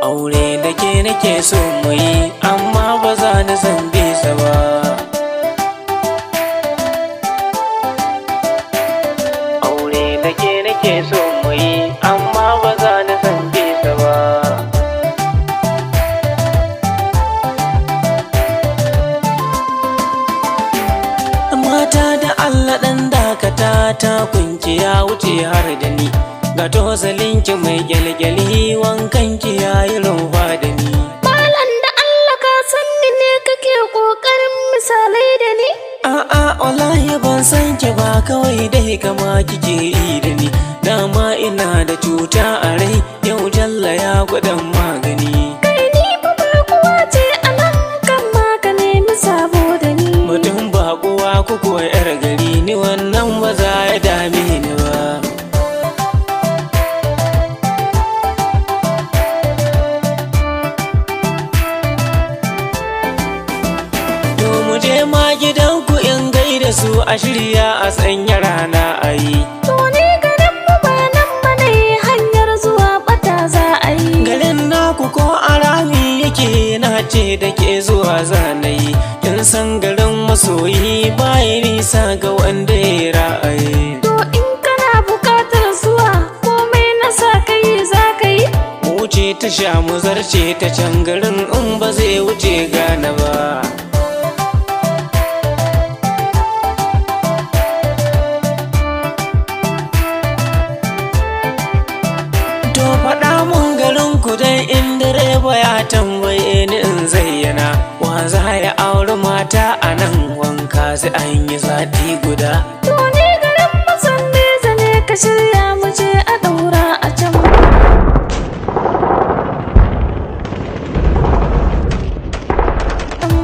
Aure da ke nake so mu yi amma ba za ni san bisa ba. Aure da ke nake so mu yi amma ba za ni san bisa ba. Mata da Allah ɗan dakata ta kunki ya wuce har da ni. Ga tosalinki mai gyalgyali wankanki ya yi rumfa da ni. Malam da Allah ka san ni ne kake ƙoƙarin misalai da ni? A'a wallahi ban san ki ba, kawai dai kama kike yi da ni. Dama ina da cuta a rai, yau Jalla ya gwadan magani. Kai ni fa baƙuwa ce a nan kan ma ka nemi sabo da ni. Mutum baƙuwa ko kuwa 'yar gari, ni wannan ba za ya dame ni ba. Je ma gidanku in gaida su a shirya a sanya rana a yi. To ni garin mu ba nan ba ne, hanyar zuwa bata za a yi. Garin naku ko arami yake na ce da ke zuwa zanayi. Kin san garin masoyi baya nisa ga wanda ya ra'ayi. To in kana bukatar zuwa komai na sa kai za ka yi. Mu wuce ta sha mu zarce ta can garin in ba zai wuce gane ba. To faɗa mun garin ku dai in direba ya tambaye ni in zayyana. Wa za ya auri mata a nan wanka sai an yi sati guda. To ni garin masan nesa ne, ka shirya mu je a ɗaura a can.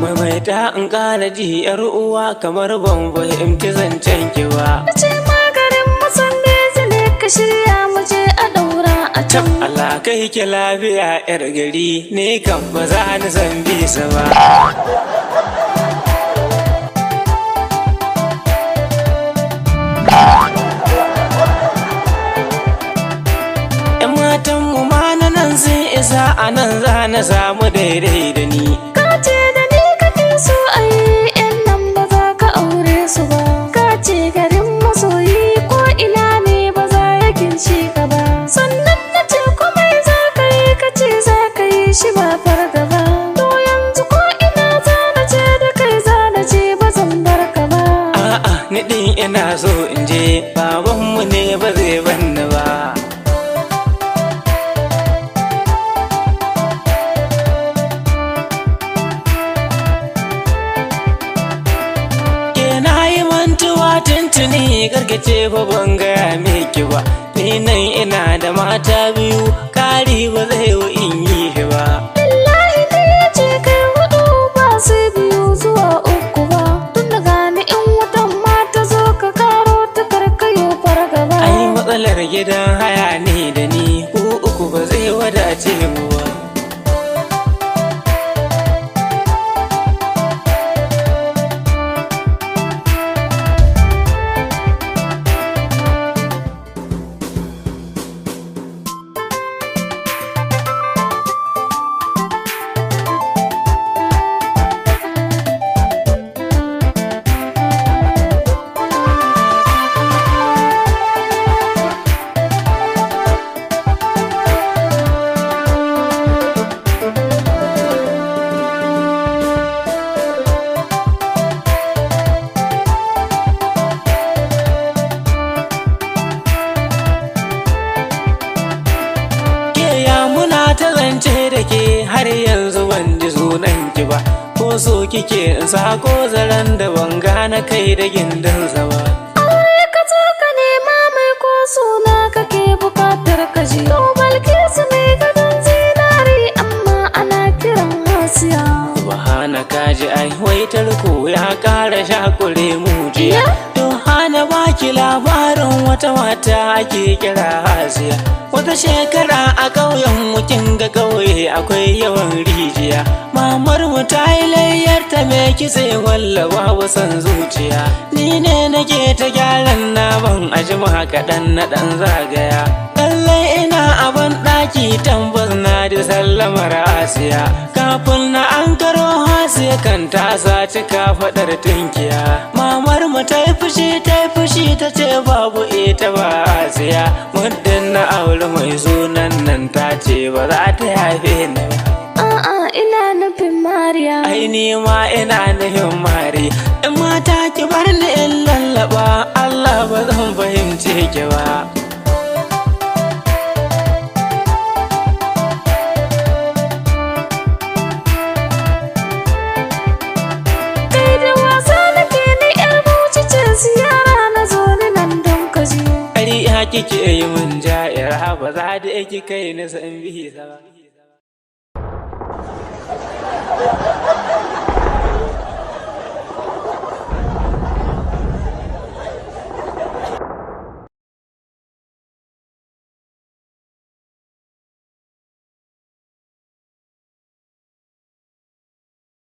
Maimaita in ƙara ji 'yar uwa kamar ban fahimci zancen ki ba. Ce ma garin masan nesa ne, ka shirya mu je a ɗaura a can. Allah kai ki lafiya 'yar gari, ne kan ba za ni san bisa ba. ‘Yan matanmu ma na nan sun isa a nan za na samu daidai da ni. Ka ce da ni kake so a yi, 'yan nan ba za ka aure su ba. Ka ce garin masoyi ko ina ne ba za ya kinshi ka ba. Sannan na ce komai za ka yi, ka ce za ka yi shi ba fargaba. To yanzu ko ina za na ce da kai za na ce ba zan bar ka ba. A'a ni ɗin ina so in je, babanmu ne ba zai banni ba. Tuntuni gargace fa ban gaya miki ba, ni nan ina da mata biyu, kari ba zai yi in yi ba. Wallahi ne ya ce kai hudu ba sai biyu zuwa uku ba. Tun da gani in wutan mata zo ka karo ta karkayo fargaba. Ai matsalar gidan haya ne da ni, ku uku ba zai wadace mu ba. Har yanzu ban ji sunan ki ba, ko so kike in sako zaren da ban gane kai da gindinsa ba. Aure ka zo ka nema mai ko suna kake bukatar ka ji. To Balkisu mai gadon zinari amma ana kiran Hasiya. Subhana kaji ai waitar ko ya kara shakure mujiya. To hana baki labarin wata mata ake kira Hasiya. Wata shekara a ƙauyen mu kin ga ƙauye akwai yawan rijiya. Mamar mu ta yi layyar ta me kitse walla babu san zuciya. Ni ne nake ta gyaran naman ajima kaɗan na ɗan zagaya. Lallai ina a ban ɗaki tambas na da sallah. sallamar Asiya. Kafin na an karo Asiya kan ta saci kafaɗar tinkiya. Mamar mu ta yi fushi ta ce babu ita ba Asiya. Muddin na aure mai sunan nan ta ce ba za ta yafe ni ba. A'a ina nufin Mariya. Ai ni ma ina nufin Mari. In mata ki bar ni in lallaba, Allah ba zan fahimce ki ba. Kai da wasa nake ni yar Bauchi ce, ziyara na zo ni nan don ka ji. Ƙarya kike yi mun ja'ira, ba za da ki kai ni san bisa ba.